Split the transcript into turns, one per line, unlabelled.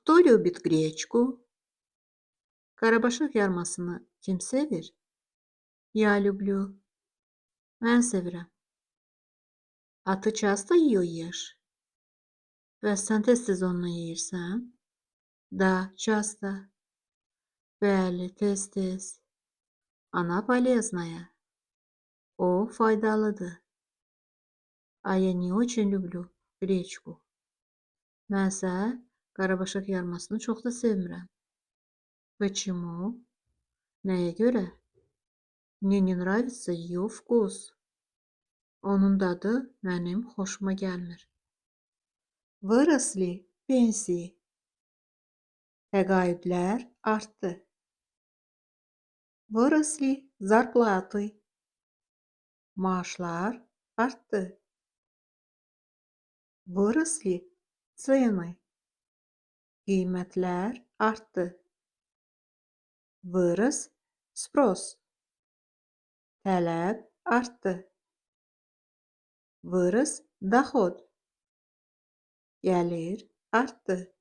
Кто любит гречку? Karabashaq yarmasını kim sevir? Я люблю. Mən sevirəm. А ты часто ее ешь? Bəs sən tez-tez ondan yeyirsən? Да, часто. Bəli, tez-tez. Она полезная. O faydalıdır. А я не очень люблю гречку. Mənsə Qarabasaq yarmasını çox da sevmirəm. Почему? Nəyə görə? Мне не нравится ее вкус. Onun dadı mənim xoşuma gəlmir. Выросли pensии. Təqaüdlər artdı. Выросли зарплаты. Maaşlar artdı. Выросли цены. Qiymətlər artdı. Vırız sпрос. Tələb artdı. Vırız доход. Gəlir artdı.